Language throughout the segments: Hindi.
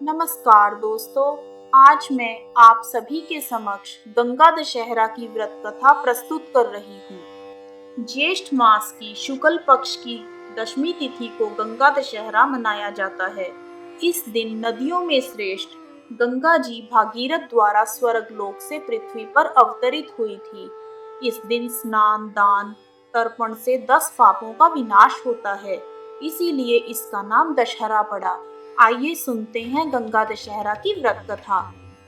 नमस्कार दोस्तों, आज मैं आप सभी के समक्ष गंगा दशहरा की व्रत कथा प्रस्तुत कर रही हूँ। ज्येष्ठ मास की शुक्ल पक्ष की दशमी तिथि को गंगा दशहरा मनाया जाता है। इस दिन नदियों में श्रेष्ठ गंगा जी भागीरथ द्वारा स्वर्ग लोक से पृथ्वी पर अवतरित हुई थी। इस दिन स्नान, दान, तर्पण से 10 पापों का विनाश होता है, इसीलिए इसका नाम दशहरा पड़ा। आइए सुनते हैं गंगा दशहरा की व्रत कथा।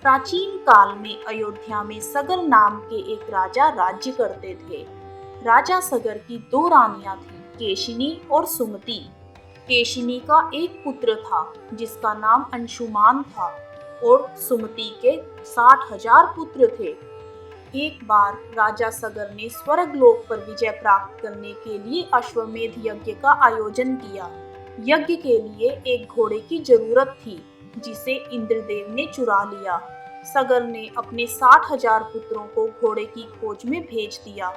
प्राचीन काल में अयोध्या में सगर नाम के एक राजा राज्य करते थे। राजा सगर की 2 रानियां थीं, केशिनी और सुमति। केशिनी का एक पुत्र था जिसका नाम अंशुमान था और सुमति के 60,000 पुत्र थे। एक बार राजा सगर ने स्वर्ग लोक पर विजय प्राप्त करने के लिए अश्वमेध यज्ञ का आयोजन किया। यज्ञ के लिए एक घोड़े की जरूरत थी, जिसे इंद्रदेव ने चुरा लिया। सगर ने अपने 60,000 पुत्रों को घोड़े की खोज में भेज दिया।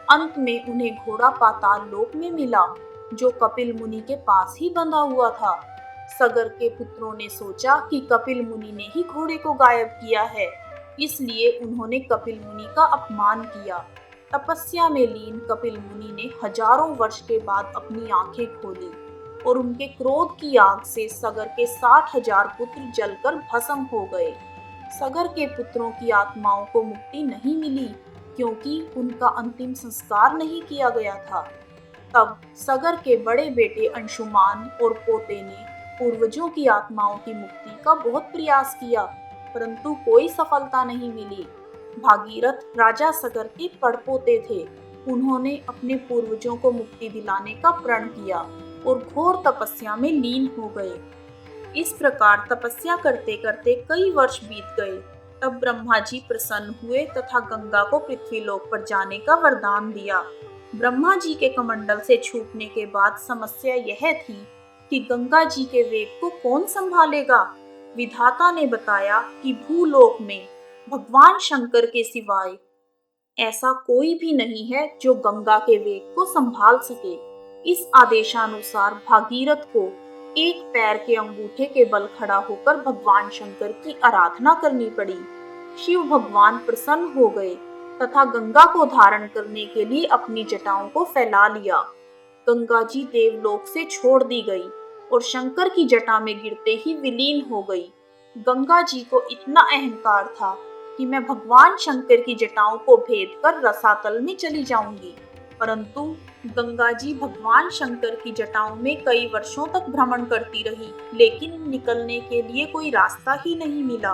अंत में उन्हें घोड़ा पाताल लोक में मिला, जो कपिल मुनि के पास ही बंधा हुआ था। सगर के पुत्रों ने सोचा कि कपिल मुनि ने ही घोड़े को गायब किया है, इसलिए उन्होंने कपिल मुनि का अपमान किया। तपस्या में लीन कपिल मुनि ने हजारों वर्ष के बाद अपनी आंखें खोली और उनके क्रोध की आग से सगर के 60,000 पुत्र जलकर भस्म हो गए। सगर के पुत्रों की आत्माओं को मुक्ति नहीं मिली, क्योंकि उनका अंतिम संस्कार नहीं किया गया था। तब सगर के बड़े बेटे अंशुमान और पोते ने पूर्वजों की आत्माओं की मुक्ति का बहुत प्रयास किया, परंतु कोई सफलता नहीं मिली। भागीरथ राजा सगर के पड़पोते थे। उन्होंने अपने पूर्वजों को मुक्ति दिलाने का प्रण किया और घोर तपस्या में लीन हो गए। इस प्रकार तपस्या करते करते कई वर्ष बीत गए। तब ब्रह्मा जी प्रसन्न हुए तथा गंगा को पृथ्वीलोक पर जाने का वरदान दिया। ब्रह्मा जी के कमंडल से छूटने के बाद समस्या यह थी कि गंगा जी के वेग को कौन संभालेगा। विधाता ने बताया कि भूलोक में भगवान शंकर के सिवाय ऐसा कोई भी नहीं है जो गंगा के वेग को संभाल सके। इस आदेशानुसार भागीरथ को एक पैर के अंगूठे के बल खड़ा होकर भगवान शंकर की आराधना करनी पड़ी। शिव भगवान प्रसन्न हो गए तथा गंगा को धारण करने के लिए अपनी जटाओं को फैला लिया। गंगा जी देवलोक से छोड़ दी गई और शंकर की जटा में गिरते ही विलीन हो गई। गंगा जी को इतना अहंकार था कि मैं भगवान शंकर की जटाओं को भेद कर रसातल में चली जाऊंगी, परंतु गंगा जी भगवान शंकर की जटाओं में कई वर्षों तक भ्रमण करती रही, लेकिन निकलने के लिए कोई रास्ता ही नहीं मिला।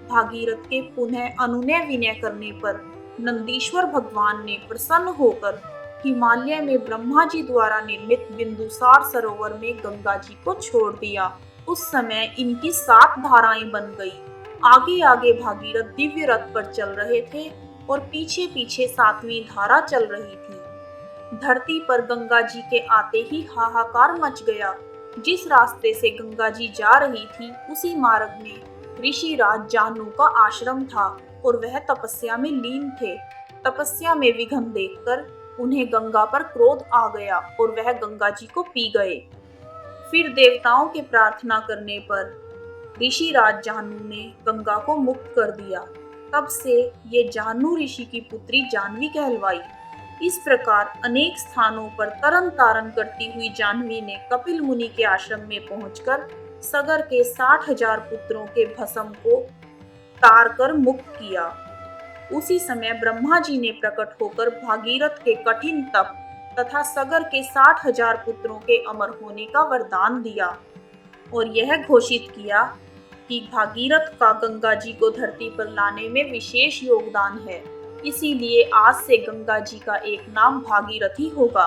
भागीरथ के पुनः अनुनय विनय करने पर नंदीश्वर भगवान ने प्रसन्न होकर हिमालय में ब्रह्मा जी द्वारा निर्मित बिंदुसार सरोवर में गंगा जी को छोड़ दिया। उस समय इनकी 7 धाराएं बन गई। आगे आगे भागीरथ दिव्य रथ पर चल रहे थे और पीछे पीछे 7वीं धारा चल रही थी। धरती पर गंगा जी के आते ही हाहाकार मच गया। जिस रास्ते से गंगा जी जा रही थी, उसी मार्ग में ऋषि राज जाहनु का आश्रम था और वह तपस्या में लीन थे। तपस्या में विघ्न देखकर उन्हें गंगा पर क्रोध आ गया और वह गंगा जी को पी गए। फिर देवताओं के प्रार्थना करने पर ऋषि राज जाहनु ने गंगा को मुक्त कर दिया। तब से ये जाहनु ऋषि की पुत्री जाह्नवी कहलवाई। इस प्रकार अनेक स्थानों पर तरन तारन करती हुई जाह्नवी ने कपिल मुनि के आश्रम में पहुंचकर सगर के 60,000 पुत्रों के भस्म को तार कर मुक्त किया। उसी समय ब्रह्मा जी ने प्रकट होकर भागीरथ के कठिन तप तथा सगर के 60,000 पुत्रों के अमर होने का वरदान दिया और यह घोषित किया कि भागीरथ का गंगा जी को धरती पर लाने में विशेष योगदान है। इसीलिए आज से गंगा जी का एक नाम भागीरथी होगा।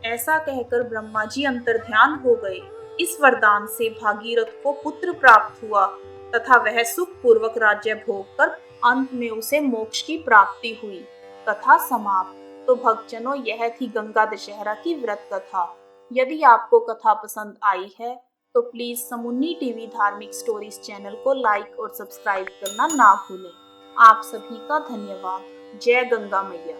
ऐसा कहकर ब्रह्मा जी अंतर्ध्यान हो गए। इस वरदान से भागीरथ को पुत्र प्राप्त हुआ तथा वह सुख पूर्वक राज्य भोग कर अंत में उसे मोक्ष की प्राप्ति हुई। कथा समाप्त। तो भक्तजनों, यह थी गंगा दशहरा की व्रत कथा। यदि आपको कथा पसंद आई है तो प्लीज समुन्नी टीवी धार्मिक स्टोरीज चैनल को लाइक और सब्सक्राइब करना ना भूलें। आप सभी का धन्यवाद। जय गंगा मैया।